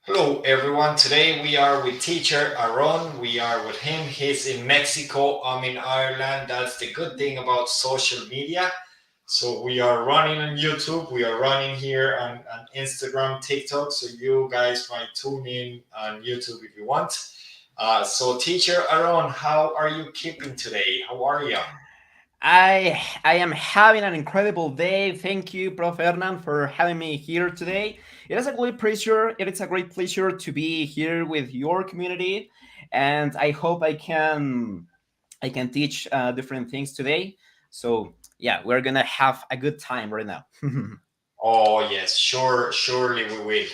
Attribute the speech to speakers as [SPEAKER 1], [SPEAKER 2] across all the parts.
[SPEAKER 1] Hello, everyone. Today we are with teacher Aaron. We are with him. He's in Mexico. I'm in Ireland. That's the good thing about social media. So we are running on YouTube. We are running here on Instagram, TikTok. So you guys might tune in on YouTube if you want. So teacher Aaron, how are you keeping today? How are you?
[SPEAKER 2] I am having an incredible day. Thank you, Prof. Hernan, for having me here today. It is a great pleasure. It is a great pleasure to be here with your community, and I hope I can teach different things today. So yeah, we're gonna have a good time right now.
[SPEAKER 1] Oh, yes, sure, surely we will.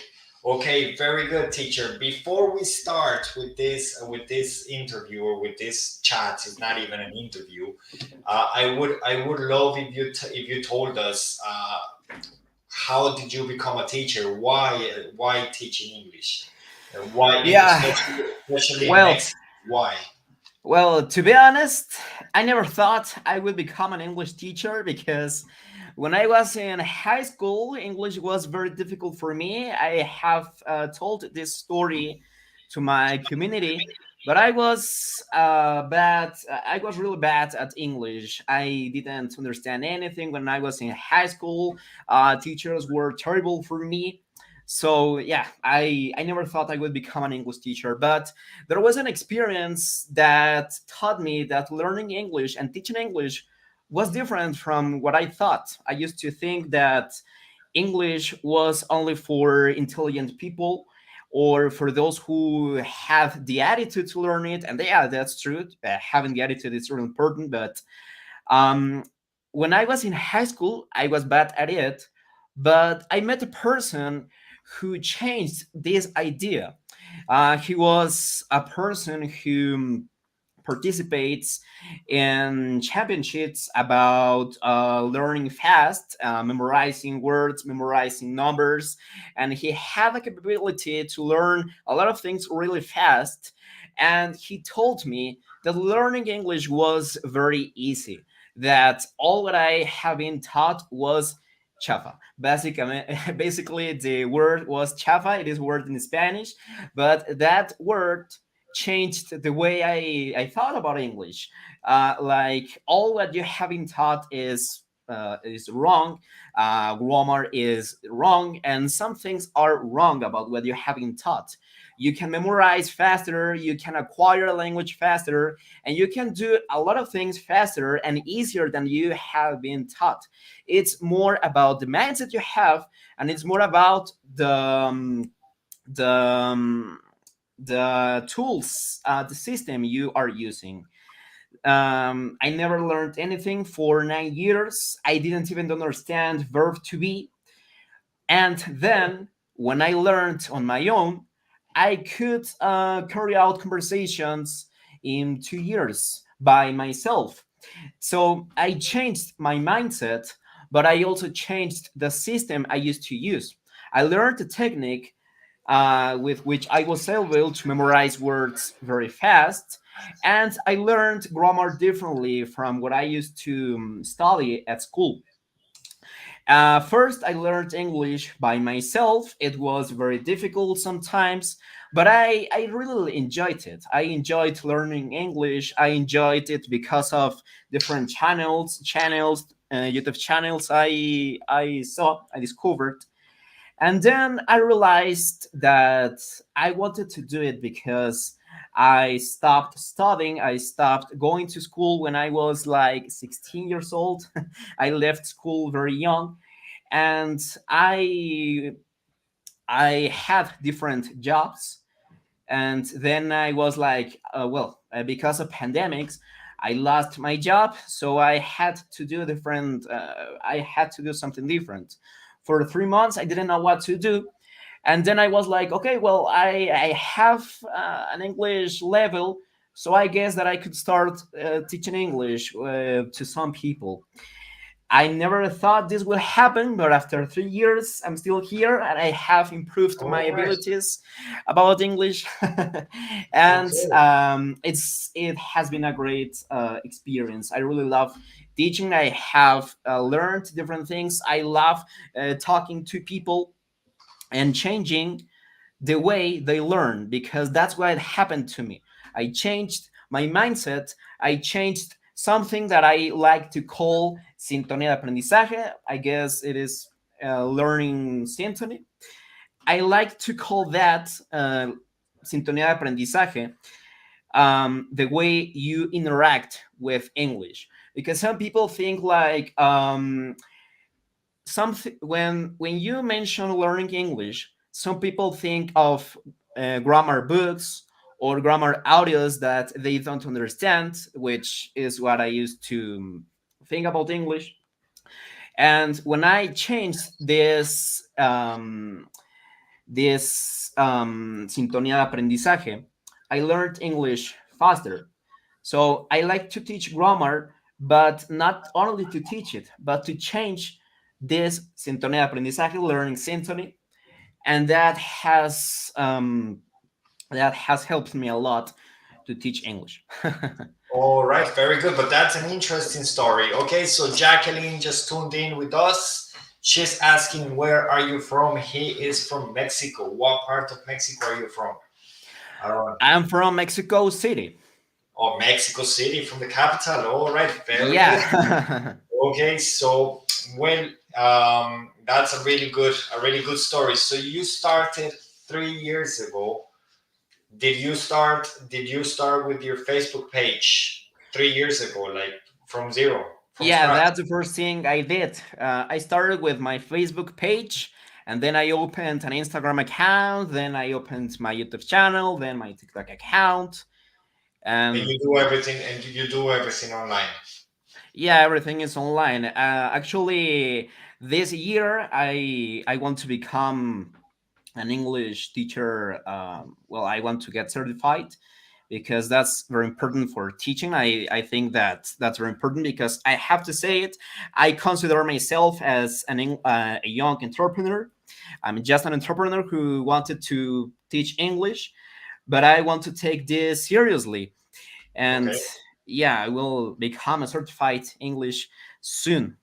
[SPEAKER 1] Okay, very good, teacher. Before we start with this interview or with this chat, it's not even an interview. I would love if if you told us how did you become a teacher? Why teaching English? Why,
[SPEAKER 2] Yeah.
[SPEAKER 1] especially in
[SPEAKER 2] Well,
[SPEAKER 1] Mexico? Why?
[SPEAKER 2] to be honest, I never thought I would become an English teacher because when I was in high school, English was very difficult for me. I have told this story to my community, but I was bad. I was really bad at English. I didn't understand anything when I was in high school. Teachers were terrible for me. So yeah, I never thought I would become an English teacher, but there was an experience that taught me that learning English and teaching English was different from what I thought. I used to think that English was only for intelligent people or for those who have the attitude to learn it. And yeah, that's true. Having the attitude is really important. But um, when I was in high school, I was bad at it. But I met a person who changed this idea. He was a person who participates in championships about learning fast, memorizing words, memorizing numbers, and he had the capability to learn a lot of things really fast. And he told me that learning English was very easy, that all that I have been taught was chafa. Basically, the word was chafa. It is a word in Spanish, but that word changed the way I thought about English. Like all what you have been taught is wrong. Grammar is wrong, and some things are wrong about what you have been taught. You can memorize faster, you can acquire a language faster, and you can do a lot of things faster and easier than you have been taught. It's more about the mindset you have, and it's more about the the tools, the system you are using. I never learned anything for 9 years. I didn't even understand verb to be. And then when I learned on my own, I could carry out conversations in 2 years by myself. So I changed my mindset, but I also changed the system I used to use. I learned the technique with which I was able to memorize words very fast. And I learned grammar differently from what I used to study at school. First, I learned English by myself. It was very difficult sometimes, but I really enjoyed it. I enjoyed learning English. I enjoyed it because of different YouTube channels I saw, I discovered. And then I realized that I wanted to do it because I stopped studying. I stopped going to school when I was like 16 years old. I left school very young, and I had different jobs. And then I was like, because of pandemics, I lost my job, so I had to do different. I had to do something different. For 3 months, I didn't know what to do, and then I was like, okay, well, I have an English level, so I guess that I could start teaching English to some people. I never thought this would happen, but after 3 years, I'm still here and I have improved my
[SPEAKER 1] Oh, nice.
[SPEAKER 2] abilities about English, and
[SPEAKER 1] Okay.
[SPEAKER 2] it has been a great experience. I really love teaching. I have learned different things. I love talking to people and changing the way they learn, because that's what happened to me. I changed my mindset. I changed something that I like to call sintonía de aprendizaje. I guess it is learning syntony. I like to call that sintonía de aprendizaje, the way you interact with English. Because some people think like something when you mention learning English, some people think of grammar books or grammar audios that they don't understand, which is what I used to think about English. And when I changed this sintonía de aprendizaje, I learned English faster. So I like to teach grammar, but not only to teach it, but to change this sintonía de aprendizaje, learning syntony, and that has helped me a lot to teach English.
[SPEAKER 1] All right, very good. But that's an interesting story. Okay, so Jacqueline just tuned in with us. She's asking, where are you from? He is from Mexico. What part of Mexico are you from? Aaron.
[SPEAKER 2] I'm from Mexico City.
[SPEAKER 1] Oh, Mexico City, from the capital. All right, very good.
[SPEAKER 2] Yeah.
[SPEAKER 1] Okay, so well, that's a really good story. So you started 3 years ago. Did you start with your Facebook page 3 years ago, like from zero, from
[SPEAKER 2] Yeah,
[SPEAKER 1] scratch?
[SPEAKER 2] that's the first thing I did. I started with my Facebook page, and then I opened an Instagram account, then I opened my YouTube channel, then my TikTok account,
[SPEAKER 1] And
[SPEAKER 2] and
[SPEAKER 1] you do everything online.
[SPEAKER 2] yeah, everything is online. Actually, this year I want to become an English teacher. Well, I want to get certified because that's very important for teaching. I think that that's very important because I have to say it. I consider myself as a young entrepreneur. I'm just an entrepreneur who wanted to teach English, but I want to take this seriously.
[SPEAKER 1] Okay.
[SPEAKER 2] And yeah, I will become a certified English soon.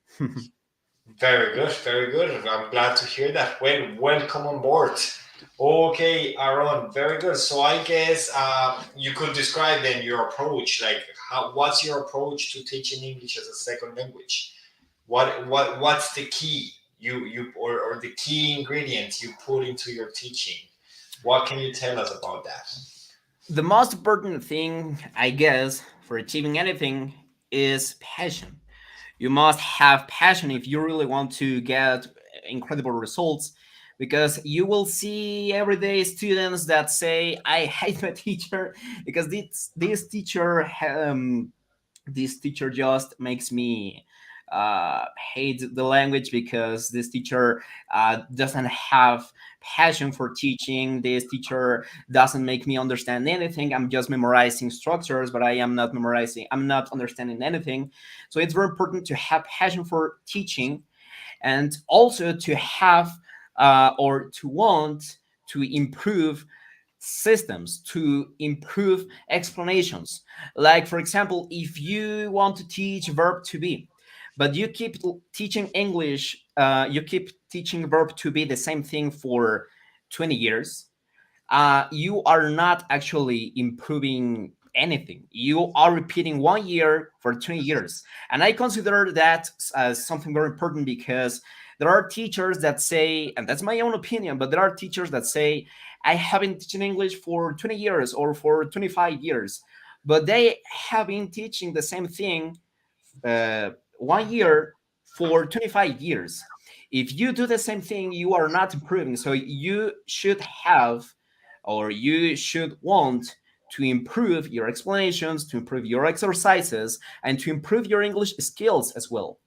[SPEAKER 1] Very good, very good. I'm glad to hear that. Well, welcome on board. Okay, Aaron, very good. So I guess you could describe then your approach, like what's your approach to teaching English as a second language? What's the key or the key ingredient you put into your teaching? What can you tell us about that?
[SPEAKER 2] The most important thing, I guess, for achieving anything is passion. You must have passion if you really want to get incredible results, because you will see everyday students that say, I hate my teacher because this teacher just makes me hate the language, because this teacher doesn't have passion for teaching. This teacher doesn't make me understand anything. I'm just memorizing structures, but I'm not understanding anything. So it's very important to have passion for teaching, and also to have or to want to improve systems, to improve explanations. Like, for example, if you want to teach verb to be, but you keep teaching English, you keep teaching verb to be the same thing for 20 years, you are not actually improving anything. You are repeating 1 year for 20 years. And I consider that as something very important, because there are teachers that say, and that's my own opinion, but there are teachers that say, I have been teaching English for 20 years or for 25 years, but they have been teaching the same thing 1 year for 25 years. If you do the same thing, you are not improving. So you should have, or you should want to improve your explanations, to improve your exercises, and to improve your English skills as well.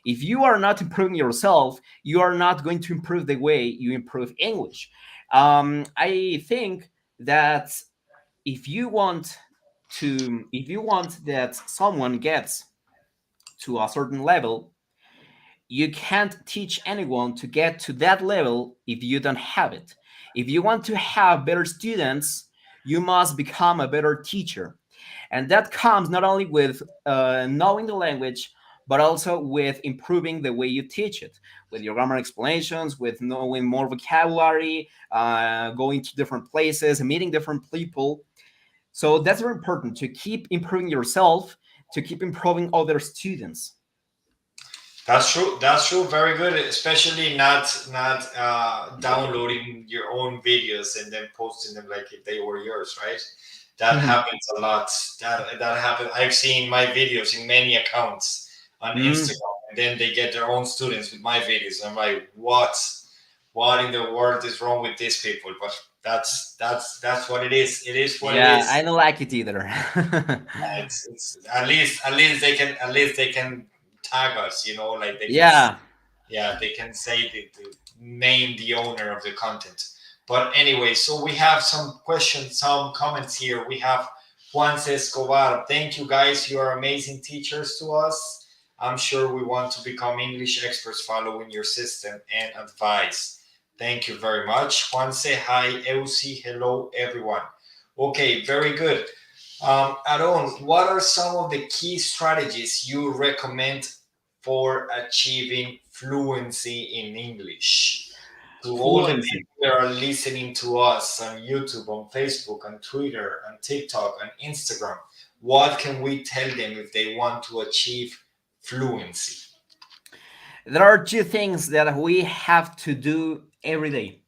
[SPEAKER 2] If you are not improving yourself, you are not going to improve the way you improve English. I think that if you want that someone gets to a certain level, you can't teach anyone to get to that level if you don't have it. If you want to have better students, you must become a better teacher. And that comes not only with knowing the language, but also with improving the way you teach it, with your grammar explanations, with knowing more vocabulary, going to different places, meeting different people. So that's very important to keep improving yourself, to keep improving other students.
[SPEAKER 1] That's true. That's true. Very good. Especially not downloading your own videos and then posting them like if they were yours, right? That happens a lot. That happens. I've seen my videos in many accounts on
[SPEAKER 2] Mm,
[SPEAKER 1] Instagram, and then they get their own students with my videos. I'm like, what? What in the world is wrong with these people? But that's what it is. It is what it
[SPEAKER 2] yeah, I
[SPEAKER 1] is.
[SPEAKER 2] don't like it either.
[SPEAKER 1] It's at least they can tag us, you know, like they can,
[SPEAKER 2] Yeah,
[SPEAKER 1] yeah, they can say the name the owner of the content. But anyway, so we have some questions, some comments here. We have Juan Escobar. Thank you guys. You are amazing teachers to us. I'm sure we want to become English experts following your system and advice. Thank you very much. Juan say hi, Eusi, hello everyone. Okay, very good. Aaron, what are some of the key strategies you recommend for achieving fluency in English? To all the
[SPEAKER 2] fluency.
[SPEAKER 1] people that are listening to us on YouTube, on Facebook, on Twitter, on TikTok, on Instagram, what can we tell them if they want to achieve fluency?
[SPEAKER 2] There are two things that we have to do every day.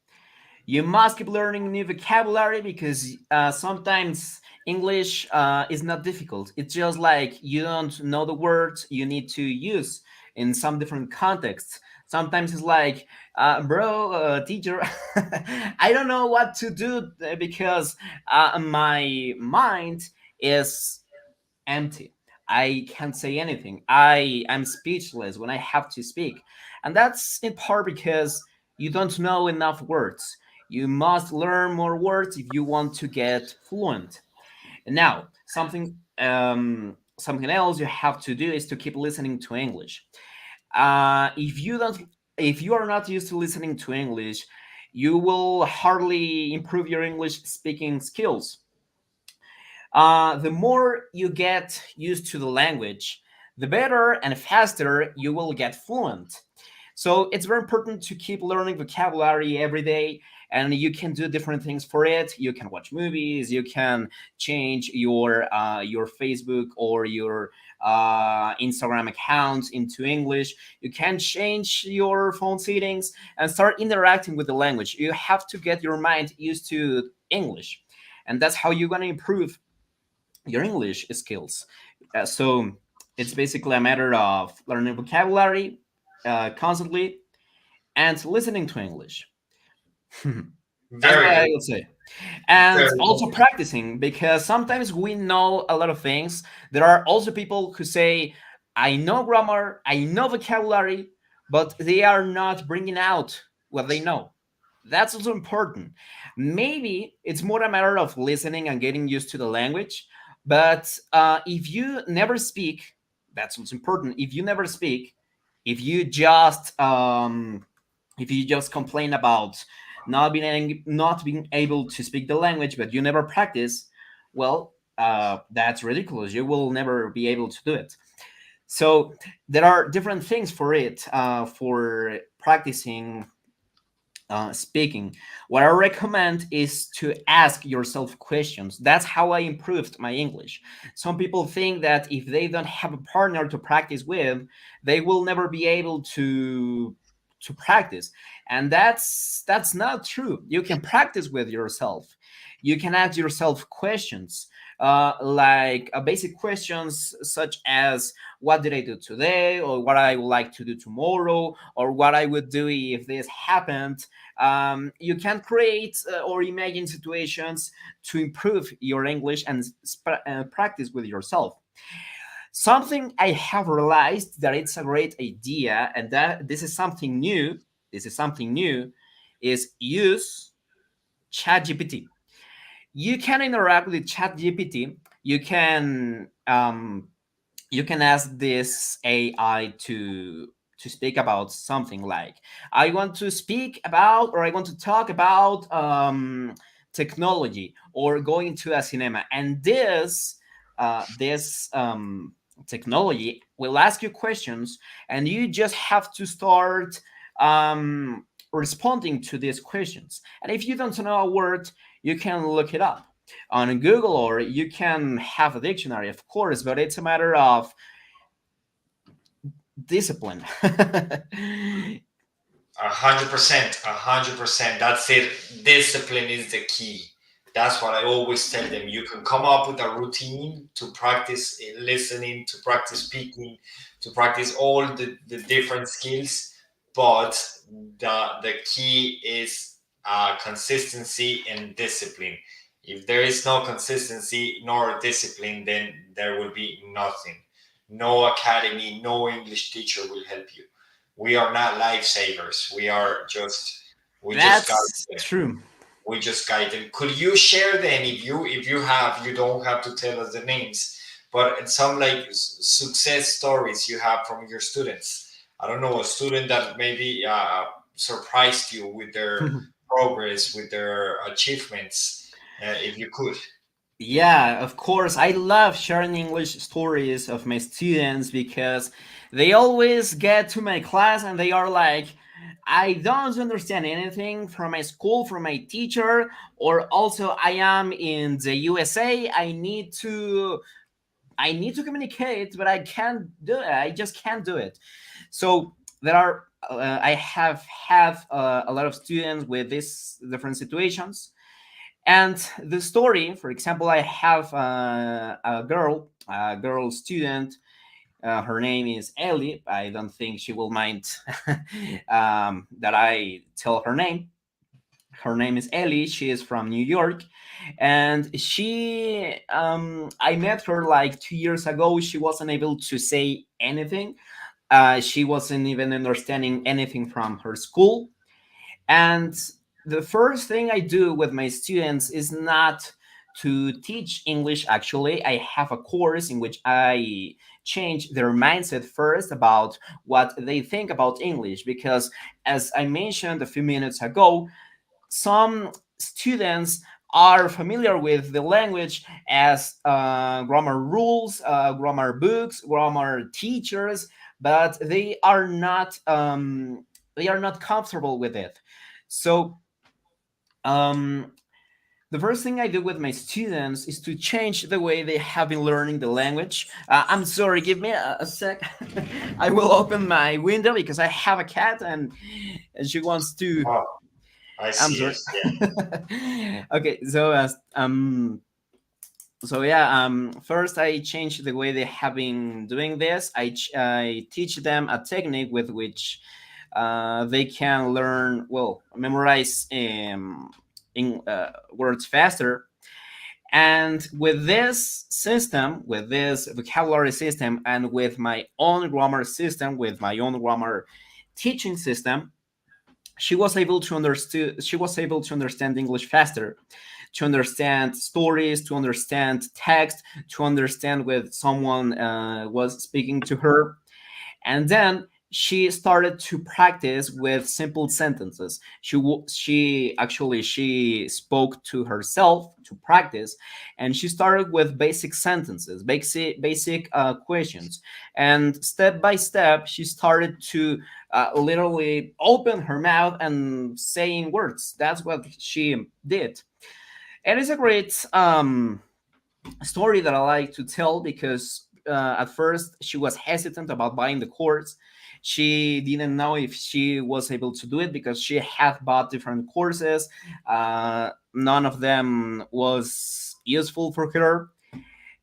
[SPEAKER 2] You must keep learning new vocabulary because sometimes English is not difficult. It's just like you don't know the words you need to use in some different contexts. Sometimes it's like, bro, teacher, I don't know what to do because my mind is empty. I can't say anything. I am speechless when I have to speak. And that's in part because you don't know enough words. You must learn more words if you want to get fluent. And now, something else you have to do is to keep listening to English. If you are not used to listening to English, you will hardly improve your English speaking skills. The more you get used to the language, the better and faster you will get fluent. So it's very important to keep learning vocabulary every day, and you can do different things for it. You can watch movies, you can change your Facebook or your Instagram accounts into English. You can change your phone settings and start interacting with the language. You have to get your mind used to English, and that's how you're gonna improve your English skills. So it's basically a matter of learning vocabulary constantly and listening to English. That's what
[SPEAKER 1] Very
[SPEAKER 2] I
[SPEAKER 1] good.
[SPEAKER 2] would say. And
[SPEAKER 1] Very
[SPEAKER 2] also
[SPEAKER 1] good.
[SPEAKER 2] practicing because sometimes we know a lot of things. There are also people who say, I know grammar, I know vocabulary, but they are not bringing out what they know. That's also important. Maybe it's more a matter of listening and getting used to the language. But if you never speak, that's what's important. If you never speak, if you just if you just complain about not being able to speak the language, but you never practice, well, that's ridiculous. You will never be able to do it. So there are different things for it, for practicing speaking. What I recommend is to ask yourself questions. That's how I improved my English. Some people think that if they don't have a partner to practice with, they will never be able to practice, and that's not true. You can practice with yourself. You can ask yourself questions, like basic questions such as what did I do today, or what I would like to do tomorrow, or what I would do if this happened. You can create or imagine situations to improve your English and practice with yourself. Something I have realized that it's a great idea, and that this is something new. This is something new. Is use ChatGPT. You can interact with ChatGPT. You can ask this AI to speak about something like, I want to speak about, or I want to talk about technology or going to a cinema, and this technology will ask you questions, and you just have to start responding to these questions. And if you don't know a word, you can look it up on Google, or you can have a dictionary, of course, but it's a matter of discipline.
[SPEAKER 1] 100%, 100%. That's it. Discipline is the key. That's what I always tell them. You can come up with a routine to practice listening, to practice speaking, to practice all the different skills, but the key is consistency and discipline. If there is no consistency nor discipline, then there will be nothing. No academy, no English teacher will help you. We are not lifesavers. We just guide
[SPEAKER 2] That's
[SPEAKER 1] them.
[SPEAKER 2] true.
[SPEAKER 1] We just guide them. Could you share then, if you have, you don't have to tell us the names, but some like success stories you have from your students? I don't know, a student that maybe surprised you with their progress, with their achievements, if you could.
[SPEAKER 2] Yeah, of course. I love sharing English stories of my students because they always get to my class and they are like, I don't understand anything from my school, from my teacher, or also I am in the USA. I need to communicate, but I can't do it. I just can't do it. So there are I have had a lot of students with these different situations, and the story, for example, I have a girl student. Her name is Ellie. I don't think she will mind that I tell her name. Her name is Ellie. She is from New York, and I met her like 2 years ago. She wasn't able to say anything. She wasn't even understanding anything from her school, and the first thing I do with my students is not to teach English. Actually, I have a course in which I change their mindset first about what they think about English. Because, as I mentioned a few minutes ago, some students are familiar with the language as grammar rules, grammar books, grammar teachers, but they are not comfortable with it. So um, the first thing I do with my students is to change the way they have been learning the language. I'm sorry, give me a sec. I will open my window because I have a cat and she wants to.
[SPEAKER 1] Oh, I
[SPEAKER 2] I'm
[SPEAKER 1] see
[SPEAKER 2] sorry.
[SPEAKER 1] it. Yeah.
[SPEAKER 2] Okay, so yeah, first I change the way they have been doing this. I teach them a technique with which they can learn, well, memorize in words faster. And with this system, with this vocabulary system, and with my own grammar system, with my own grammar teaching system, she was able to understand English faster, to understand stories, to understand text, to understand when someone was speaking to her. And then she started to practice with simple sentences. She spoke to herself to practice, and she started with basic sentences, basic questions, and step by step she started to literally open her mouth and saying words. That's what she did. And it's a great story that I like to tell because at first she was hesitant about buying the course. She didn't know if she was able to do it because she had bought different courses. None of them was useful for her.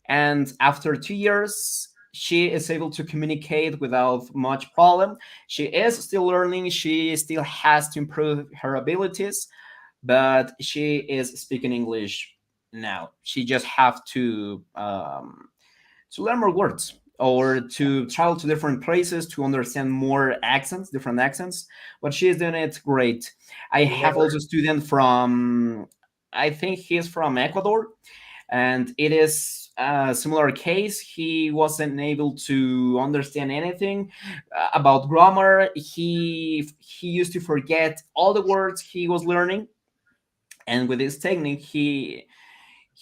[SPEAKER 2] And after 2 years, she is able to communicate without much problem. She is still learning. She still has to improve her abilities, but she is speaking English now. She just have to learn more words or to travel to different places to understand more accents, different accents. But she is doing it great. I
[SPEAKER 1] You
[SPEAKER 2] have
[SPEAKER 1] never.
[SPEAKER 2] also a student from, I think he's from Ecuador, and it is a similar case. He wasn't able to understand anything about grammar. He used to forget all the words he was learning, and with this technique he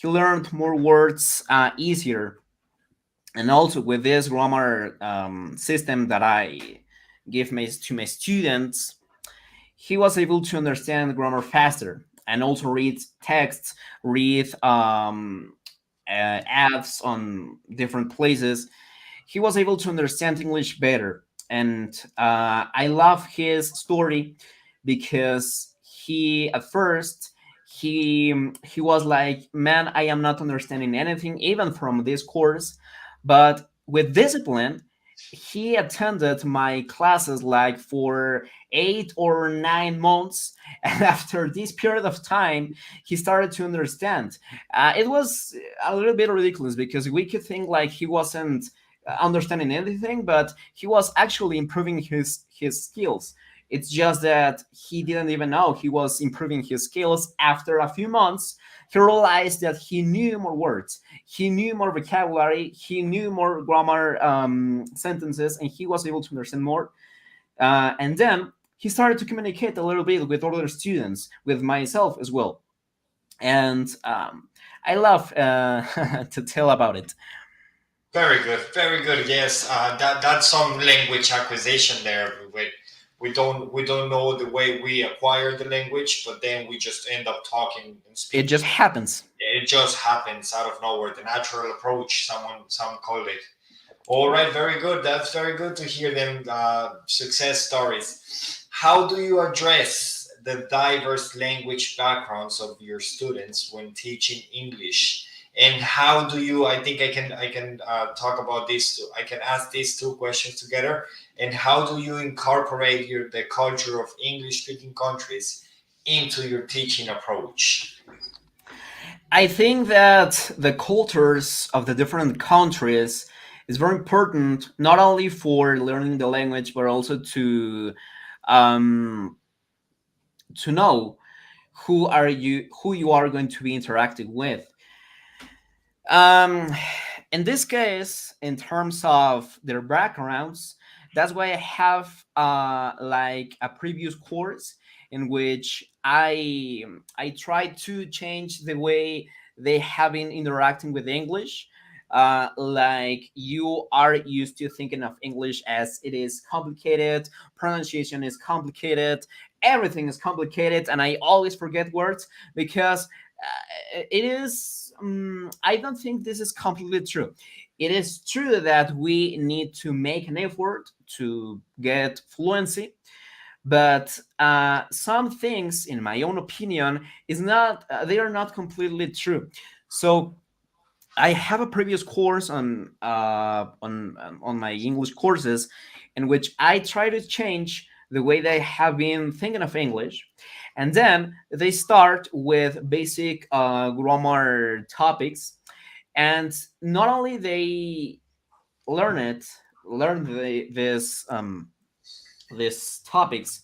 [SPEAKER 2] learned more words easier. And also with this grammar system that I give to my students, he was able to understand grammar faster and also read texts, read ads on different places. He was able to understand English better. And I love his story because he, at first, he was like, man, I am not understanding anything even from this course, but with discipline he attended my classes like for 8 or 9 months, and after this period of time he started to understand. It was a little bit ridiculous because we could think like he wasn't understanding anything, but he was actually improving his skills. It's just that he didn't even know he was improving his skills. After a few months he realized that he knew more words, he knew more vocabulary, he knew more grammar sentences, and he was able to understand more. And then he started to communicate a little bit with other students, with myself as well. And I love to tell about it.
[SPEAKER 1] Very good, very good. Yes, that's some language acquisition there. We don't know the way we acquire the language, but then we just end up talking and
[SPEAKER 2] It
[SPEAKER 1] speaking
[SPEAKER 2] just
[SPEAKER 1] it.
[SPEAKER 2] happens.
[SPEAKER 1] It just happens out of nowhere. The natural approach, some call it. All right, very good. That's very good to hear them success stories. How do you address the diverse language backgrounds of your students when teaching English? And how do you? I think I can talk about these two. I can ask these two questions together. And how do you incorporate the culture of English speaking countries into your teaching approach?
[SPEAKER 2] I think that the cultures of the different countries is very important, not only for learning the language, but also um, to know who you are going to be interacting with. Um, in this case, in terms of their backgrounds, that's why I have like a previous course in which I try to change the way they have been interacting with English. Like you are used to thinking of English as it is complicated, pronunciation is complicated, everything is complicated, and I always forget words because it is I don't think this is completely true. It is true that we need to make an effort to get fluency, but some things in my own opinion is not they are not completely true. So I have a previous course on my English courses in which I try to change the way they have been thinking of English, and then they start with basic grammar topics, and not only they learn it, learn these topics,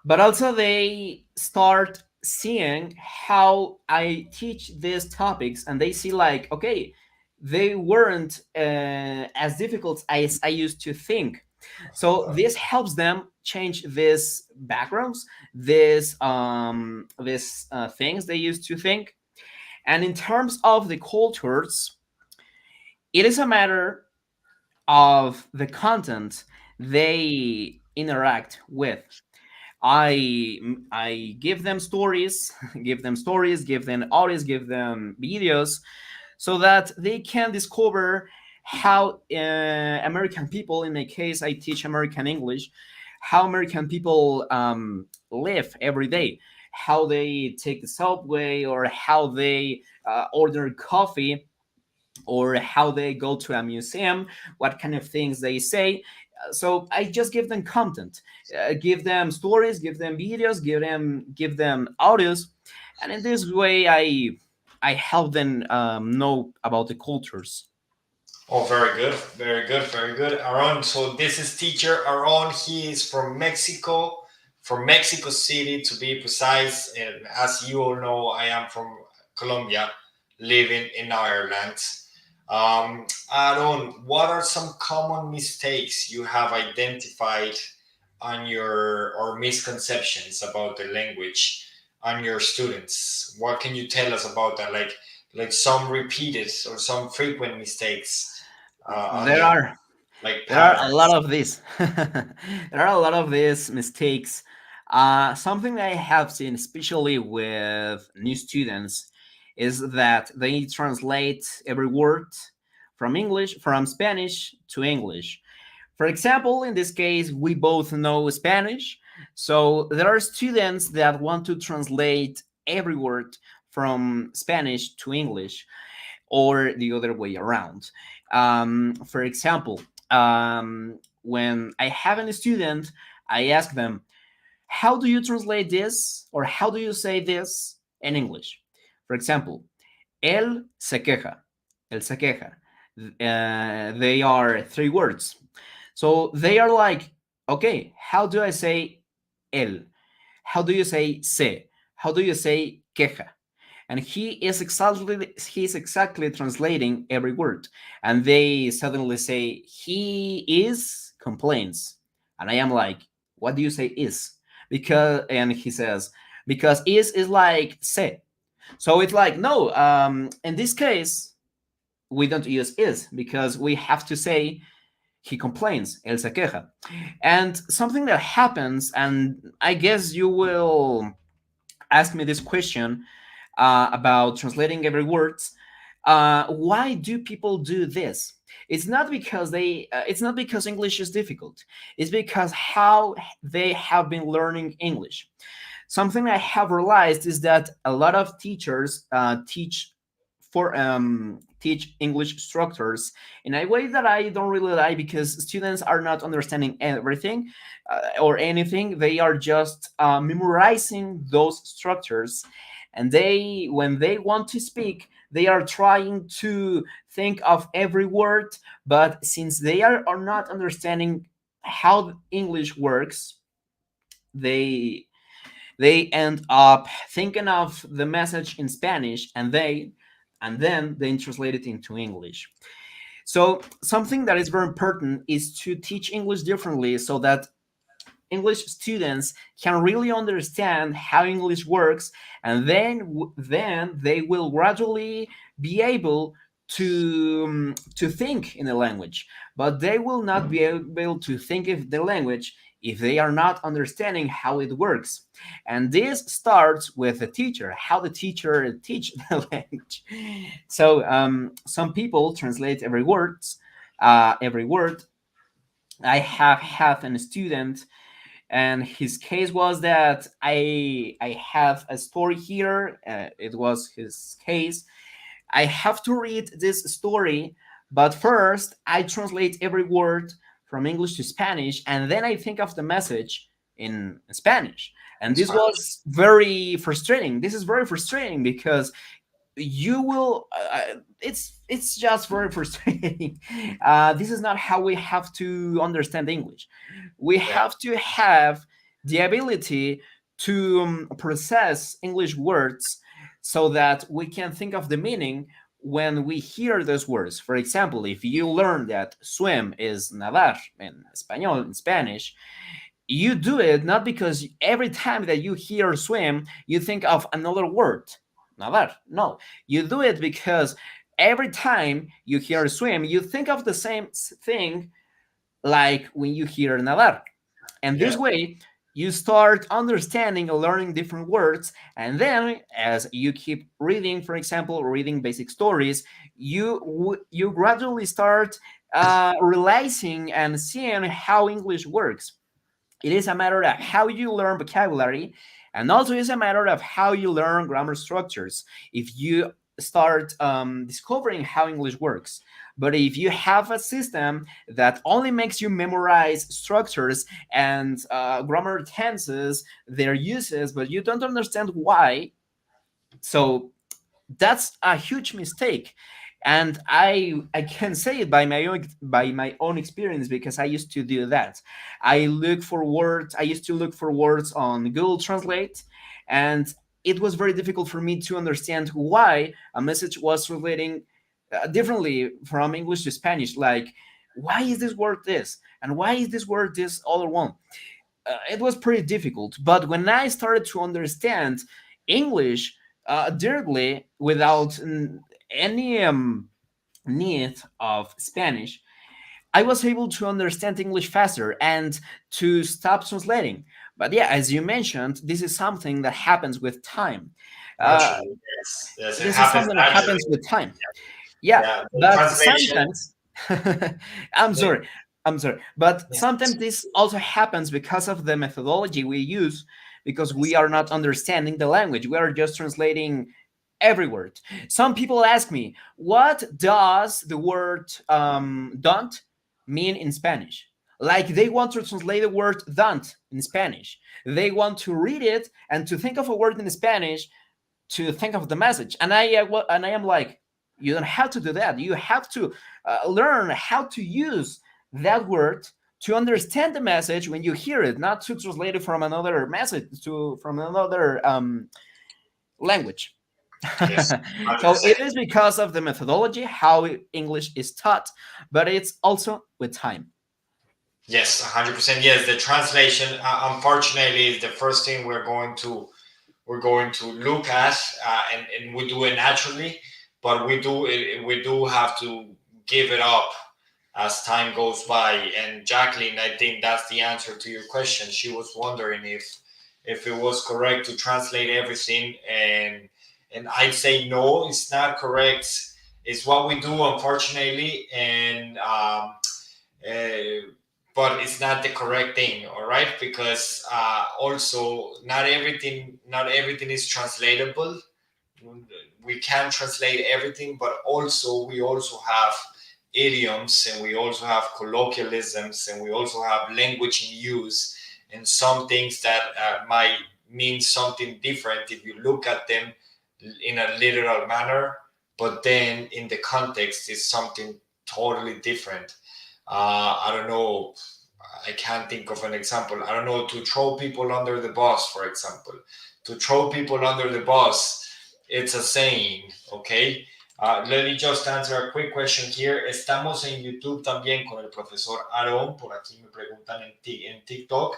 [SPEAKER 2] but also they start seeing how I teach these topics, and they see like, okay, they weren't as difficult as I used to think. So this helps them change these backgrounds, these things they used to think. And in terms of the cultures, it is a matter of the content they interact with. I give them stories, give them stories, give them audios, give them videos, so that they can discover how American people, in my case, I teach American English, how American people live every day, how they take the subway, or how they order coffee, or how they go to a museum, what kind of things they say. So I just give them content, give them stories, give them videos, give them audios, and in this way I help them know about the cultures.
[SPEAKER 1] Oh, very good, very good, very good. Aaron, so this is teacher Aaron. He is from Mexico City to be precise. And as you all know, I am from Colombia, living in Ireland. Aaron, what are some common mistakes you have identified on your or misconceptions about the language on your students? What can you tell us about that? Like some repeated or some frequent mistakes. on
[SPEAKER 2] There
[SPEAKER 1] your
[SPEAKER 2] are
[SPEAKER 1] like
[SPEAKER 2] there are a lot
[SPEAKER 1] patterns?
[SPEAKER 2] of these. There are a lot of these mistakes. Something I have seen, especially with new students, is that they translate every word from Spanish to English. For example, in this case, we both know Spanish, so there are students that want to translate every word from Spanish to English or the other way around. For example, when I have a student, I ask them, how do you translate this or how do you say this in English? For example, él se queja, él se queja. They are three words. So they are like, okay, how do I say él? How do you say se? How do you say queja? And he's exactly translating every word. And they suddenly say he is complains, and I am like, what do you say is? Because and he says because is like say. So it's like no. In this case, we don't use is because we have to say he complains, él se queja. And something that happens, and I guess you will ask me this question about translating every words. Why do people do this? It's not because it's not because English is difficult. It's because how they have been learning English. Something I have realized is that a lot of teachers teach English structures in a way that I don't really like because students are not understanding everything or anything. They are just memorizing those structures, and they when they want to speak, they are trying to think of every word. But since are not understanding how English works, they they end up thinking of the message in Spanish and then they translate it into English. So something that is very important is to teach English differently so that English students can really understand how English works, and then they will gradually be able to think in the language. But they will not be able to think of the language if they are not understanding how it works. And this starts with the teacher, how the teacher teach the language. So some people translate every word. I have had a student, and his case was that I have a story here. It was his case. I have to read this story, but first I translate every word from English to Spanish, and then I think of the message in Spanish.
[SPEAKER 1] In
[SPEAKER 2] And this
[SPEAKER 1] Spanish.
[SPEAKER 2] was very frustrating. This is very frustrating because you will it's just very frustrating. This is not how we have to understand English. We
[SPEAKER 1] Yeah,
[SPEAKER 2] have to have the ability to process English words so that we can think of the meaning when we hear those words. For example, if you learn that swim is nadar in español in Spanish, you do it not because every time that you hear swim, you think of another word. Nadar. No. You do it because every time you hear swim, you think of the same thing like when you hear nadar. And
[SPEAKER 1] yeah,
[SPEAKER 2] this way, you start understanding and learning different words. And then, as you keep reading, for example, reading basic stories, you gradually start realizing and seeing how English works. It is a matter of how you learn vocabulary, and also it's a matter of how you learn grammar structures. If you start discovering how English works, but if you have a system that only makes you memorize structures and grammar tenses, their uses, but you don't understand why, so that's a huge mistake. And I can say it by my own experience because I used to do that. I used to look for words on Google Translate, and it was very difficult for me to understand why a message was relating differently from English to Spanish. Like, why is this word this and why is this word this other one? It was pretty difficult. But when I started to understand English directly without any need of Spanish, I was able to understand English faster and to stop translating. But yeah, as you mentioned, this is something that happens with time. Uh,
[SPEAKER 1] Naturally, yes, yes, it
[SPEAKER 2] this is
[SPEAKER 1] happens
[SPEAKER 2] something that happens
[SPEAKER 1] naturally.
[SPEAKER 2] with time. Yeah,
[SPEAKER 1] Yeah, the
[SPEAKER 2] but
[SPEAKER 1] translation.
[SPEAKER 2] sometimes I'm
[SPEAKER 1] The,
[SPEAKER 2] sorry, I'm sorry, but
[SPEAKER 1] yeah,
[SPEAKER 2] sometimes this also happens because of the methodology we use, because we are not understanding the language. We are just translating every word. Some people ask me, what does the word don't mean in Spanish? Like they want to translate the word don't in Spanish. They want to read it and to think of a word in Spanish to think of the message. And I am like, you don't have to do that. You have to learn how to use that word to understand the message when you hear it, not to translate it from another message to from another language.
[SPEAKER 1] yes, 100%.
[SPEAKER 2] So it is because of the methodology how English is taught, but it's also with time.
[SPEAKER 1] Yes, 100%. Yes, the translation, unfortunately, is the first thing we're going to look at, and we do it naturally, but we do have to give it up as time goes by. And Jacqueline, I think that's the answer to your question. She was wondering if it was correct to translate everything, and I'd say no, it's not correct. It's what we do, unfortunately, and uh, but it's not the correct thing, all right, because also not everything is translatable. We can translate everything, but also we also have idioms, and we also have colloquialisms, and we also have language in use, and some things that might mean something different if you look at them in a literal manner, but then in the context is something totally different. I don't know. I can't think of an example. I don't know, to throw people under the bus, for example. To throw people under the bus, it's a saying, okay? Let me just answer a quick question here. Estamos en YouTube también con el profesor Aaron. Por aquí me preguntan en TikTok.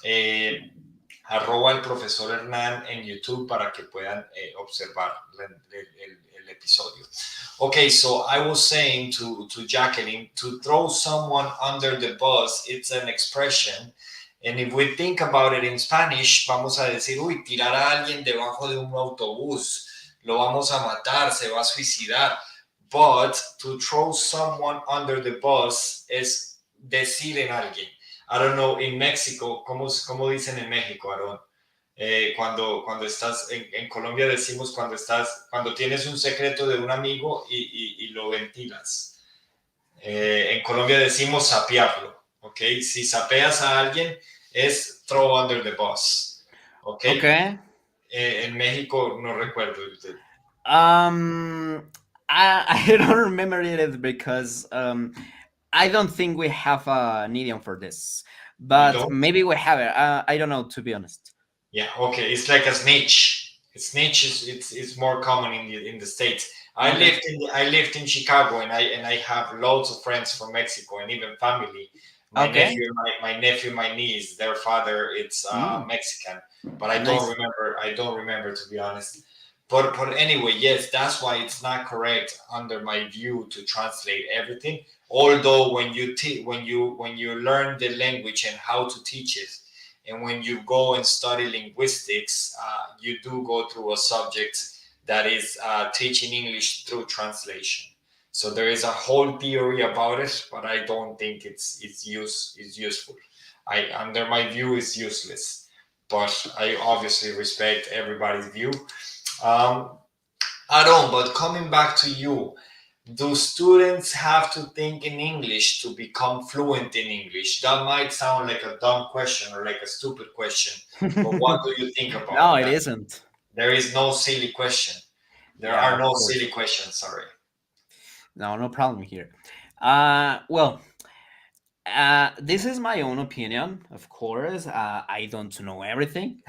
[SPEAKER 1] Eh, arroba el profesor Hernán en YouTube para que puedan observar el episodio. Okay, so I was saying to Jacqueline, to throw someone under the bus, it's an expression. And if we think about it in Spanish, vamos a decir, uy, tirar a alguien debajo de un autobús, lo vamos a matar, se va a suicidar. But to throw someone under the bus es decir en alguien. I don't know, in México, ¿cómo dicen en México, Aaron? Cuando estás en Colombia decimos cuando tienes un secreto de un amigo y lo ventilas. En Colombia decimos sapearlo, ¿ok? Si sapeas a alguien es throw under the bus, ¿ok?
[SPEAKER 2] Okay.
[SPEAKER 1] En México no recuerdo.
[SPEAKER 2] Um, I don't remember it because I don't think we have an idiom for this,
[SPEAKER 1] You
[SPEAKER 2] but
[SPEAKER 1] don't?
[SPEAKER 2] maybe we have it. I don't know, to be honest.
[SPEAKER 1] Yeah, okay. It's like a snitch. A snitch is more common in the States.
[SPEAKER 2] Okay.
[SPEAKER 1] I lived in Chicago, and I have loads of friends from Mexico, and even family. My
[SPEAKER 2] Okay.
[SPEAKER 1] nephew, my nephew, my niece, their father, it's
[SPEAKER 2] Mm,
[SPEAKER 1] Mexican, but I don't
[SPEAKER 2] nice.
[SPEAKER 1] remember. I don't remember, to be honest. But anyway, yes, that's why it's not correct under my view to translate everything. Although when you learn the language and how to teach it, and when you go and study linguistics, you do go through a subject that is teaching English through translation. So there is a whole theory about it, but I don't think it's useful. Under my view, it's useless. But I obviously respect everybody's view. Um, I don't. But coming back to you, do students have to think in English to become fluent in English? That might sound like a dumb question or like a stupid question, but what do you think
[SPEAKER 2] No,
[SPEAKER 1] about
[SPEAKER 2] it
[SPEAKER 1] that?
[SPEAKER 2] isn't.
[SPEAKER 1] There is no silly question. There
[SPEAKER 2] Yeah,
[SPEAKER 1] are
[SPEAKER 2] of
[SPEAKER 1] no
[SPEAKER 2] course.
[SPEAKER 1] silly questions, sorry.
[SPEAKER 2] No, no problem here. Well, this is my own opinion, of course. I don't know everything,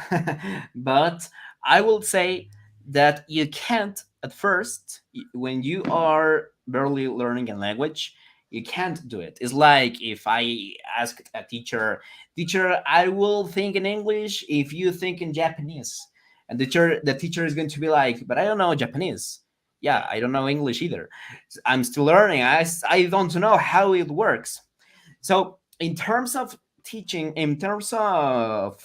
[SPEAKER 2] but I will say that you can't, at first, when you are barely learning a language, you can't do it. It's like if I ask a teacher, I will think in English if you think in Japanese. And the teacher is going to be like, but I don't know Japanese. Yeah, I don't know English either. I'm still learning. I don't know how it works. So, in terms of teaching, in terms of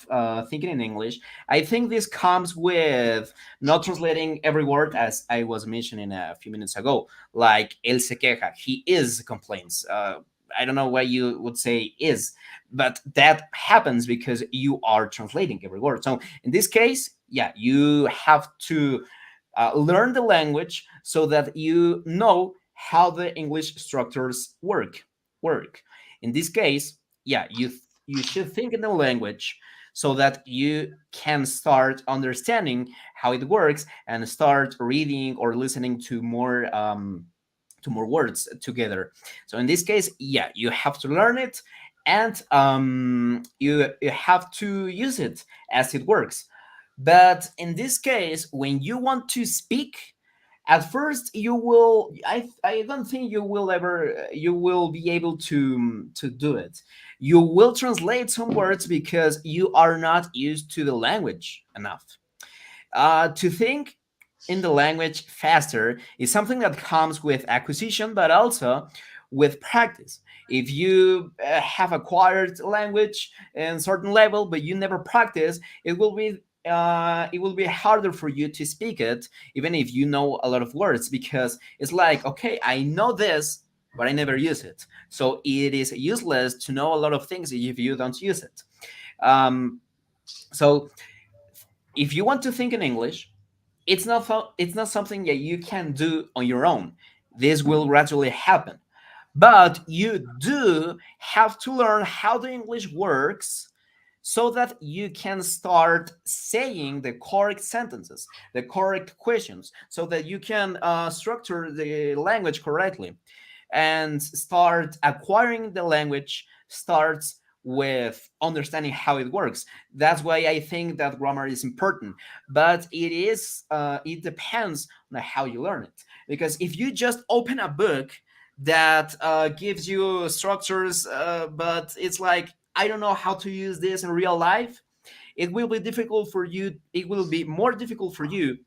[SPEAKER 2] thinking in English, I think this comes with not translating every word, as I was mentioning a few minutes ago, like él se queja, he is complains. I don't know why you would say is, but that happens because you are translating every word. So, in this case, yeah, you have to learn the language so that you know how the English structures work. In this case, yeah, you should think in the language so that you can start understanding how it works and start reading or listening to more words together. So in this case, yeah, you have to learn it, and you have to use it as it works. But in this case, when you want to speak, at first you will, I don't think you will ever you will be able to do it. You will translate some words because you are not used to the language enough. To think in the language faster is something that comes with acquisition, but also with practice. If you have acquired language in certain level, but you never practice, it will be harder for you to speak it, even if you know a lot of words, because it's like, okay, I know this, but I never use it. So it is useless to know a lot of things if you don't use it. Um, so if you want to think in English, it's not something that you can do on your own. This will gradually happen, but you do have to learn how the English works so that you can start saying the correct sentences, the correct questions, so that you can structure the language correctly and start acquiring the language starts with understanding how it works. That's why I think that grammar is important, but it depends on how you learn it. Because if you just open a book that gives you structures, but it's like, I don't know how to use this in real life, it will be difficult for you. It will be more difficult for you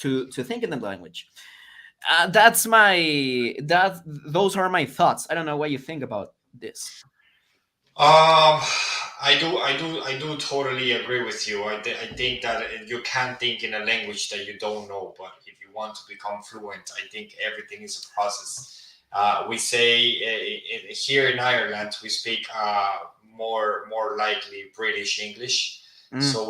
[SPEAKER 2] to think in the language. That's my that those are my thoughts. I don't know what you think about this.
[SPEAKER 1] I do totally agree with you. I think that you can't think in a language that you don't know, but if you want to become fluent, I think everything is a process. We say here in Ireland, we speak more likely British English.
[SPEAKER 2] Mm,
[SPEAKER 1] So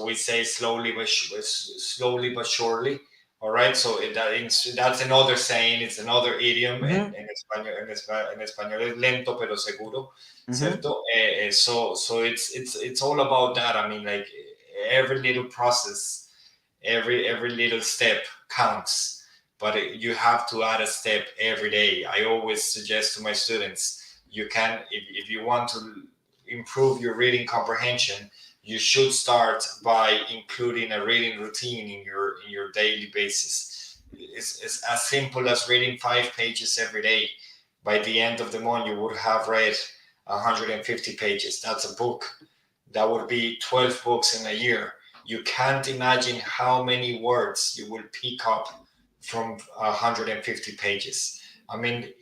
[SPEAKER 1] we say slowly but surely. All right. So that's another saying. It's another idiom
[SPEAKER 2] mm-hmm,
[SPEAKER 1] en español es lento pero seguro.
[SPEAKER 2] mm-hmm.
[SPEAKER 1] Certo? So it's all about that. I mean, like every little process, every little step counts, but you have to add a step every day. I always suggest to my students, you can if you want to improve your reading comprehension, you should start by including a reading routine in your daily basis. It's as simple as reading 5 pages every day. By the end of the month, you would have read 150 pages. That's a book. That would be 12 books in a year. You can't imagine how many words you will pick up from 150 pages. I mean,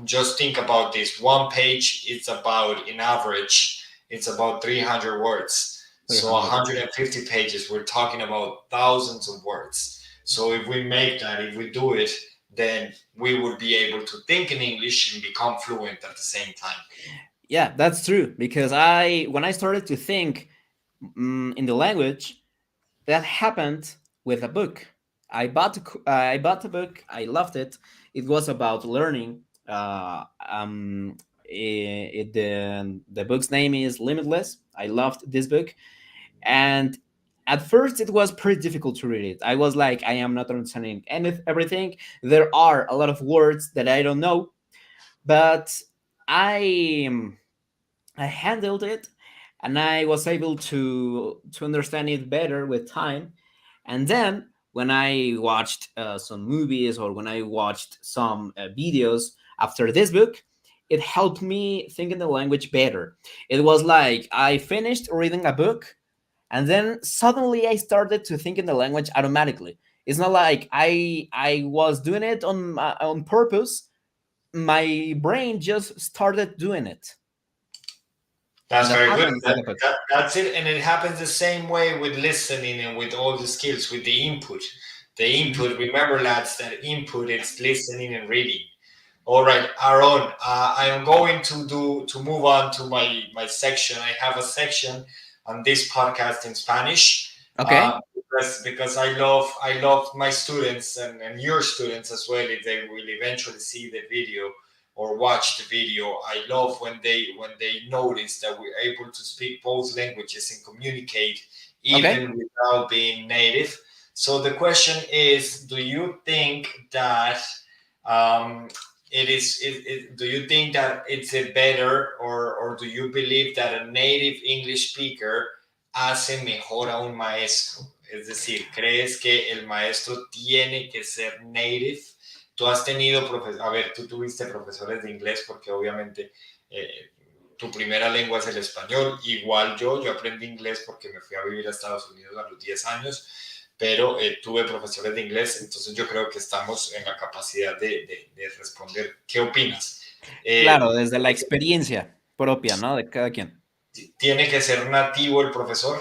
[SPEAKER 1] just think about this. One page is about, in average, it's about 300 words. So
[SPEAKER 2] 300.
[SPEAKER 1] 150 pages, we're talking about thousands of words. So if we make that, if we do it, then we would be able to think in English and become fluent at the same time.
[SPEAKER 2] Yeah, that's true. Because I when I started to think in the language, that happened with a book. I bought a book. I loved it. It was about learning. The book's name is Limitless. I loved this book, and at first it was pretty difficult to read it. I was like, I am not understanding everything. There are a lot of words that I don't know, but I I handled it, and I was able to understand it better with time. And then when I watched some movies or when I watched some videos after this book, it helped me think in the language better. It was like I finished reading a book, And then suddenly I started to think in the language automatically. It's not like I was doing it on purpose. My brain just started doing it.
[SPEAKER 1] That's
[SPEAKER 2] That
[SPEAKER 1] very good.
[SPEAKER 2] happened. That happened.
[SPEAKER 1] That's it. And it happens the same way with listening and with all the skills, with the input. The
[SPEAKER 2] Mhm.
[SPEAKER 1] input, remember, lads, that input it's listening and reading. All right, Aaron, I am going to move on to my section. I have a section on this podcast in Spanish
[SPEAKER 2] Okay.
[SPEAKER 1] because I love my students and your students as well if they will eventually see the video or watch the video. I love when they notice that we're able to speak both languages and communicate
[SPEAKER 2] Okay.
[SPEAKER 1] even without being native. So the question is, do you think that um, do you think that it's a better or do you believe that a native English speaker hace mejor a un maestro? Es decir, ¿crees que el maestro tiene que ser native? Tú has tenido, a ver, tú tuviste profesores de inglés porque obviamente eh, tu primera lengua es el español, igual yo aprendí inglés porque me fui a vivir a Estados Unidos a los 10 años, pero tuve profesores de inglés, entonces yo creo que estamos en la capacidad de responder. ¿Qué opinas? Eh,
[SPEAKER 2] Claro, desde la experiencia propia, ¿no? De cada quien.
[SPEAKER 1] ¿Tiene que ser nativo el profesor?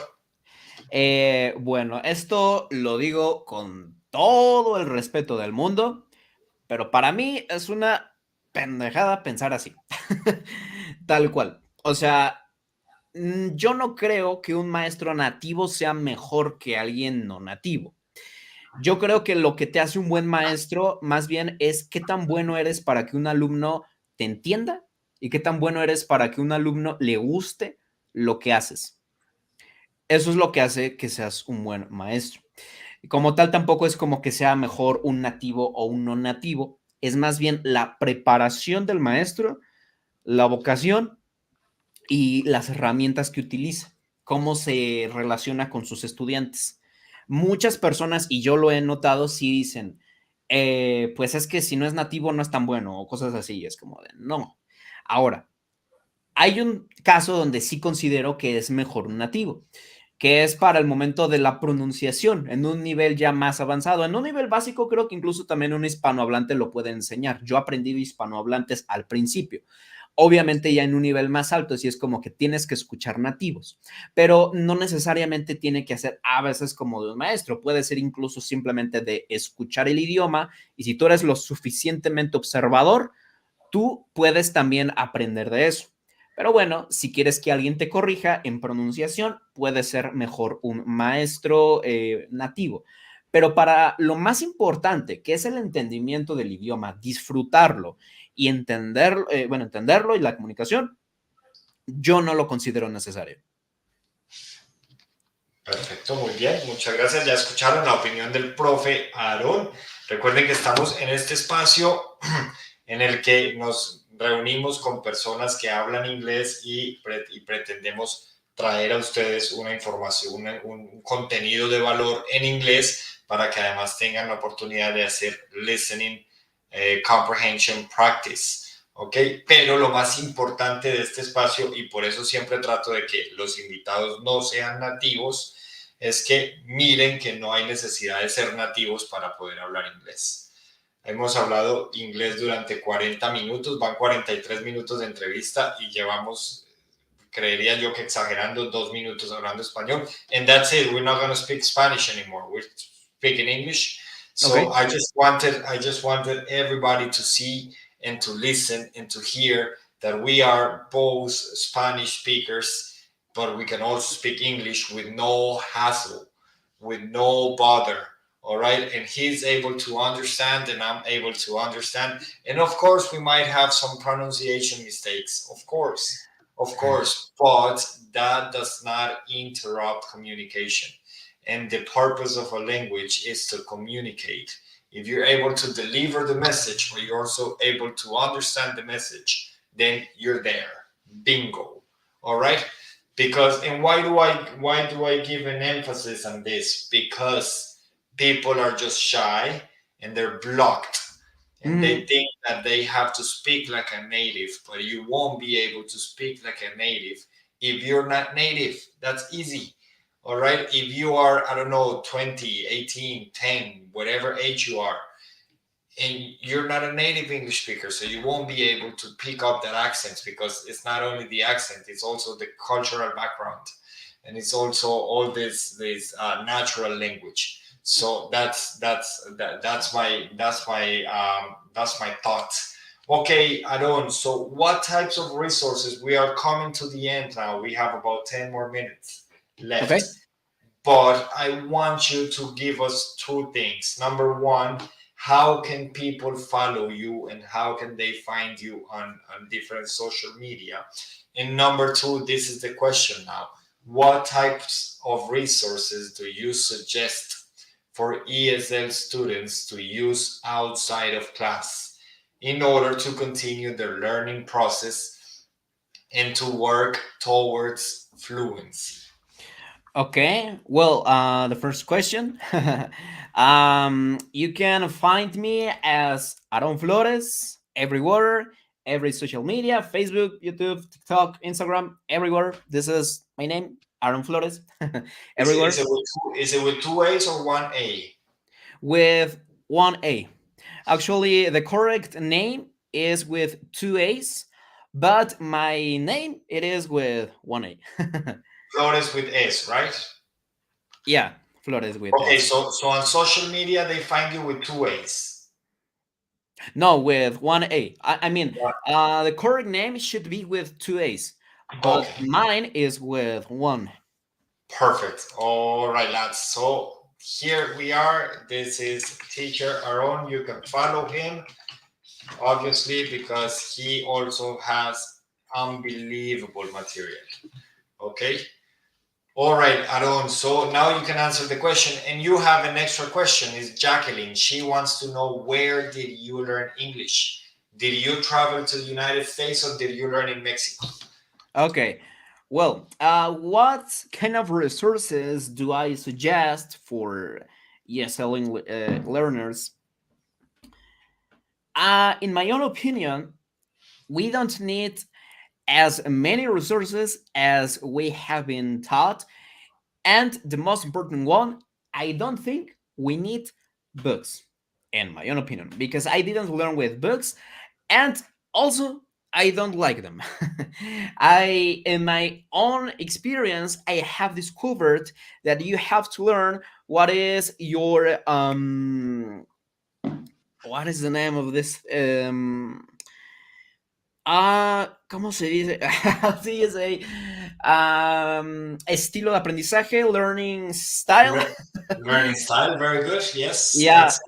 [SPEAKER 2] Bueno, esto lo digo con todo el respeto del mundo, pero para mí es una pendejada pensar así. Tal cual. O sea, yo no creo que un maestro nativo sea mejor que alguien no nativo. Yo creo que lo que te hace un buen maestro más bien es qué tan bueno eres para que un alumno te entienda y qué tan bueno eres para que un alumno le guste lo que haces. Eso es lo que hace que seas un buen maestro. Y como tal, tampoco es como que sea mejor un nativo o un no nativo, es más bien la preparación del maestro, la vocación y las herramientas que utiliza, cómo se relaciona con sus estudiantes. Muchas personas, y yo lo he notado, sí dicen, pues es que si no es nativo no es tan bueno o cosas así, es como de no. Ahora, hay un caso donde sí considero que es mejor un nativo, que es para el momento de la pronunciación, en un nivel ya más avanzado. En un nivel básico creo que incluso también un hispanohablante lo puede enseñar. Yo aprendí de hispanohablantes al principio. Obviamente ya en un nivel más alto, sí es como que tienes que escuchar nativos, pero no necesariamente tiene que hacer a veces como de un maestro, puede ser incluso simplemente de escuchar el idioma y si tú eres lo suficientemente observador, tú puedes también aprender de eso. Pero bueno, si quieres que alguien te corrija en pronunciación, puede ser mejor un maestro nativo. Pero para lo más importante, que es el entendimiento del idioma, disfrutarlo y entender, bueno, entenderlo y la comunicación, yo no lo considero necesario.
[SPEAKER 1] Perfecto, muy bien, muchas gracias. Ya escucharon la opinión del profe Aarón. Recuerden que estamos en este espacio en el que nos reunimos con personas que hablan inglés y pretendemos traer a ustedes una información, un contenido de valor en inglés para que además tengan la oportunidad de hacer listening comprehension practice. ¿Ok? Pero lo más importante de este espacio, y por eso siempre trato de que los invitados no sean nativos, es que miren que no hay necesidad de ser nativos para poder hablar inglés. Hemos hablado inglés durante 40 minutos, van 43 minutos de entrevista y llevamos, creería yo que exagerando, 2 minutos hablando español. And that's it, we're not going to speak Spanish anymore, we're speaking English.
[SPEAKER 2] Ok.
[SPEAKER 1] So I just wanted everybody to see and to listen and to hear that we are both Spanish speakers, but we can also speak English with no hassle, with no bother. All right. And he's able to understand, and I'm able to understand. And of course, we might have some pronunciation mistakes. Of course, but that does not interrupt communication. And the purpose of a language is to communicate. If you're able to deliver the message, but you're also able to understand the message, then you're there. Bingo. All right. Because and why do I give an emphasis on this? Because people are just shy and they're blocked and they
[SPEAKER 2] Mm,
[SPEAKER 1] think that they have to speak like a native, but you won't be able to speak like a native if you're not native. That's easy. All right. If you are, I don't know, 20, 18, 10, whatever age you are, and you're not a native English speaker, so you won't be able to pick up that accent because it's not only the accent, it's also the cultural background, and it's also all this natural language. So that's my thought. Okay, Aaron. So what types of resources? We are coming to the end now. We have about 10 more minutes left,
[SPEAKER 2] Okay.
[SPEAKER 1] but I want you to give us two things. Number one, how can people follow you and how can they find you on different social media? And number two, this is the question now. What types of resources do you suggest for ESL students to use outside of class in order to continue their learning process and to work towards fluency?
[SPEAKER 2] Okay, well, the first question. You can find me as Aaron Flores everywhere, every social media, Facebook, YouTube, TikTok, Instagram, everywhere. This is my name, Aaron Flores,
[SPEAKER 1] Is
[SPEAKER 2] everywhere,
[SPEAKER 1] it with two A's or one A?
[SPEAKER 2] with one A. Actually, the correct name is with two A's, but my name it is with one A.
[SPEAKER 1] Flores with S, right?
[SPEAKER 2] Yeah, Flores with
[SPEAKER 1] Okay,
[SPEAKER 2] S.
[SPEAKER 1] so on social media they find you with two A's.
[SPEAKER 2] No, with one A. I mean,
[SPEAKER 1] One.
[SPEAKER 2] the correct name should be with two A's, but
[SPEAKER 1] Okay,
[SPEAKER 2] mine is with one.
[SPEAKER 1] perfect. All right, lads. So here we are. This is teacher Aaron. You can follow him, obviously, because he also has unbelievable material. Okay. All right, Aaron. So now you can answer the question, and you have an extra question. Is Jacqueline? She wants to know, where did you learn English? Did you travel to the United States or did you learn in Mexico?
[SPEAKER 2] Okay. Well, what kind of resources do I suggest for ESL learners? In my own opinion, we don't need as many resources as we have been taught. And the most important one, I don't think we need books, in my own opinion, because I didn't learn with books, and also I don't like them. In my own experience, I have discovered that you have to learn what is your what is the name of this ¿cómo se dice? How do you say? Estilo de aprendizaje, learning style.
[SPEAKER 1] Le- Learning style, very good. Yes,
[SPEAKER 2] Yeah,
[SPEAKER 1] that's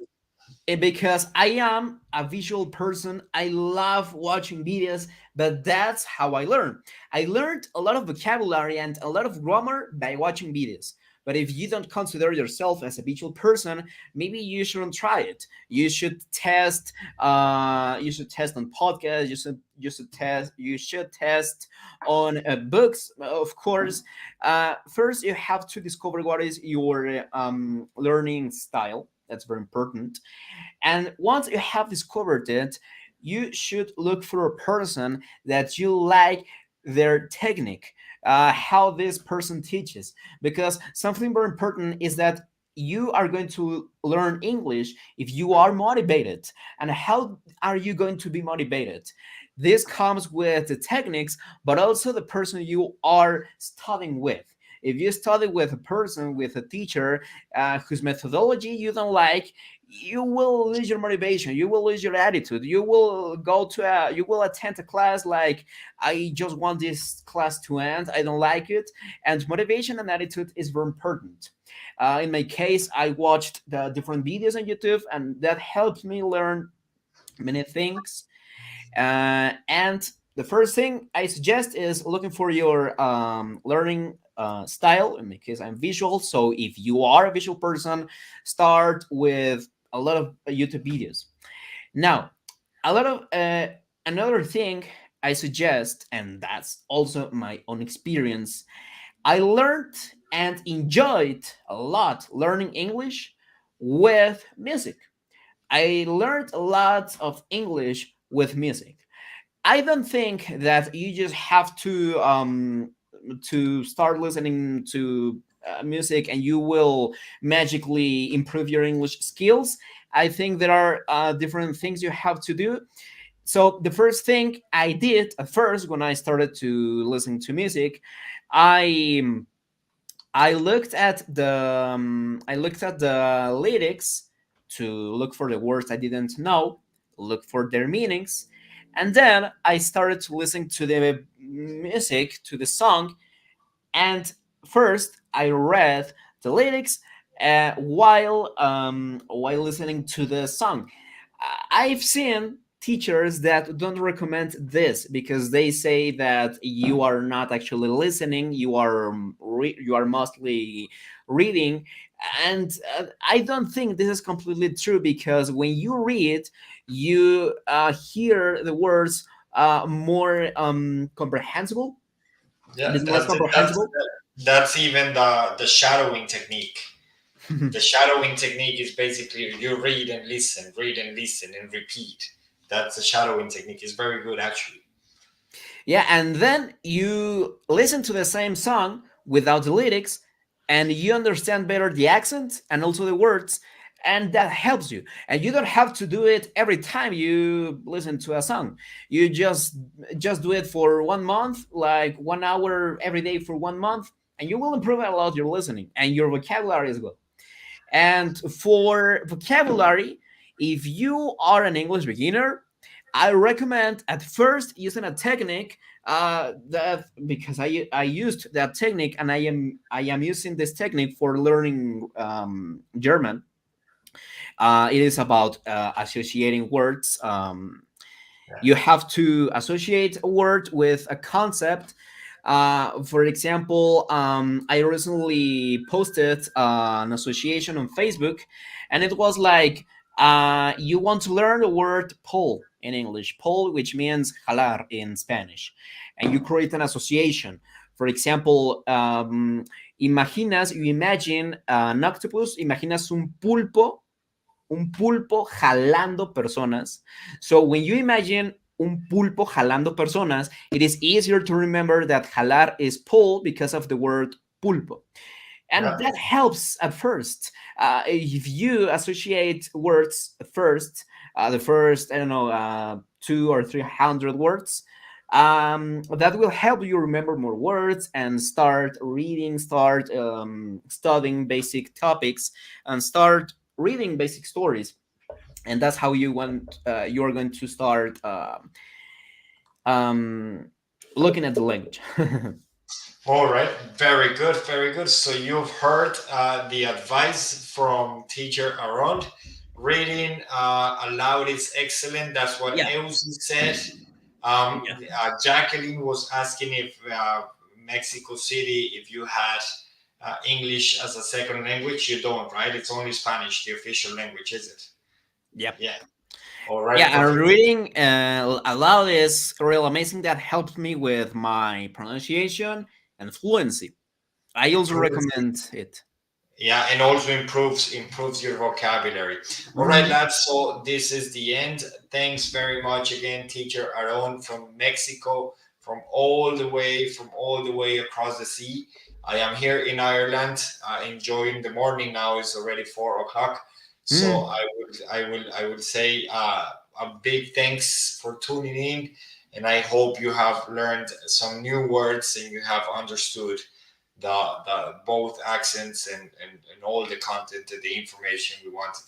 [SPEAKER 2] because I am a visual person. I love watching videos, but that's how I learn. I learned a lot of vocabulary and a lot of grammar by watching videos. But if you don't consider yourself as a visual person, maybe you shouldn't try it. You should test. You should test on podcasts. You should test on books, of course. First, you have to discover what is your learning style. That's very important. And once you have discovered it, you should look for a person that you like their technique, how this person teaches. Because something very important is that you are going to learn English if you are motivated. And how are you going to be motivated? This comes with the techniques, but also the person you are studying with. If you study with a person, with a teacher whose methodology you don't like, you will lose your motivation, you will lose your attitude, you will attend a class like, I just want this class to end, I don't like it. And motivation and attitude is very important. In my case, I watched the different videos on YouTube, and that helped me learn many things. And the first thing I suggest is looking for your learning style. In my case, I'm visual. So if you are a visual person, start with a lot of YouTube videos. Now, a lot of another thing I suggest, and that's also my own experience, I learned and enjoyed a lot learning English with music. I learned a lot of English with music. I don't think that you just have to start listening to. music and you will magically improve your English skills. I think there are different things you have to do. So the first thing I did at first when I started to listen to music, I I looked at the lyrics to look for the words I didn't know, look for their meanings, and then I started to listen to the music, to the song, and first I read the lyrics while listening to the song. I've seen teachers that don't recommend this because they say that you are not actually listening, you are mostly reading, and I don't think this is completely true because when you read, you hear the words more comprehensible. It
[SPEAKER 1] Yeah,
[SPEAKER 2] is more comprehensible.
[SPEAKER 1] that's even the shadowing technique. The shadowing technique is basically you read and listen and repeat. That's the shadowing technique. It's very good actually.
[SPEAKER 2] Yeah, and then you listen to the same song without the lyrics, and you understand better the accent and also the words, and that helps you. And you don't have to do it every time you listen to a song. You just do it for 1 month, like 1 hour every day for 1 month, and you will improve a lot your listening and your vocabulary as well. And for vocabulary, if you are an English beginner, I recommend at first using a technique that because I used that technique and I am using this technique for learning German. It is about associating words.
[SPEAKER 1] Yeah.
[SPEAKER 2] You have to associate a word with a concept. For example, I recently posted an association on Facebook, and it was like you want to learn the word pole in English, pole, which means jalar in Spanish, and you create an association. For example, you imagine an octopus, imaginas un pulpo jalando personas. So when you imagine un pulpo jalando personas, it is easier to remember that jalar is pull because of the word pulpo. And
[SPEAKER 1] Yeah.
[SPEAKER 2] that helps at first. If you associate words at first, the first, I don't know, 200 or 300 words, that will help you remember more words and start reading, start studying basic topics, and start reading basic stories. And that's how you're going to start um, looking at the language.
[SPEAKER 1] All right, very good, very good. So you've heard the advice from teacher Aaron. Reading aloud is excellent. That's what
[SPEAKER 2] Yeah,
[SPEAKER 1] Eusi said.
[SPEAKER 2] yeah,
[SPEAKER 1] Jacqueline was asking if Mexico City, if you had English as a second language. You don't, right? It's only Spanish, the official language, is it?
[SPEAKER 2] yeah.
[SPEAKER 1] Yeah. All right,
[SPEAKER 2] Yeah, and
[SPEAKER 1] perfect.
[SPEAKER 2] reading aloud is real amazing. That helped me with my pronunciation and fluency. I also
[SPEAKER 1] Fluency.
[SPEAKER 2] recommend it.
[SPEAKER 1] Yeah, and also improves your vocabulary. All right,
[SPEAKER 2] Mhm.
[SPEAKER 1] lads. So this is the end. Thanks very much again, teacher Aaron from Mexico, from all the way across the sea. I am here in Ireland, enjoying the morning. Now it's already 4 o'clock. So
[SPEAKER 2] Mm.
[SPEAKER 1] I would say a big thanks for tuning in, and I hope you have learned some new words and you have understood the both accents and all the content and the information we wanted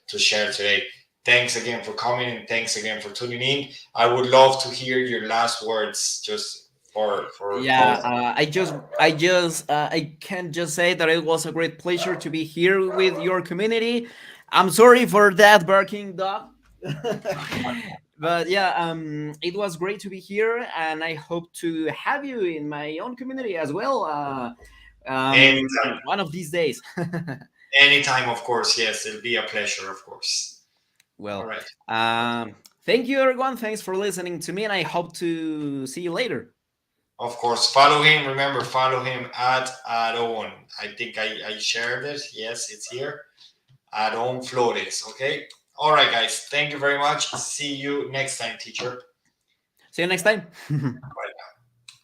[SPEAKER 1] to share today. Thanks again for coming and thanks again for tuning in. I would love to hear your last words just for
[SPEAKER 2] Yeah,
[SPEAKER 1] closing.
[SPEAKER 2] I can just say that it was a great pleasure to be here with your community. I'm sorry for that barking dog. But yeah, it was great to be here, and I hope to have you in my own community as well.
[SPEAKER 1] Anytime,
[SPEAKER 2] One of these days.
[SPEAKER 1] anytime, of course. Yes, it'll be a pleasure, of course. All
[SPEAKER 2] Well,
[SPEAKER 1] right.
[SPEAKER 2] thank you, everyone. Thanks for listening to me, and I hope to see you later.
[SPEAKER 1] Of course, follow him. Remember, follow him at Aron. I think I shared it. Yes, it's here. Aron Flores. Okay. All right, guys. Thank you very much. See you next time, teacher.
[SPEAKER 2] See you next time.
[SPEAKER 1] Bye.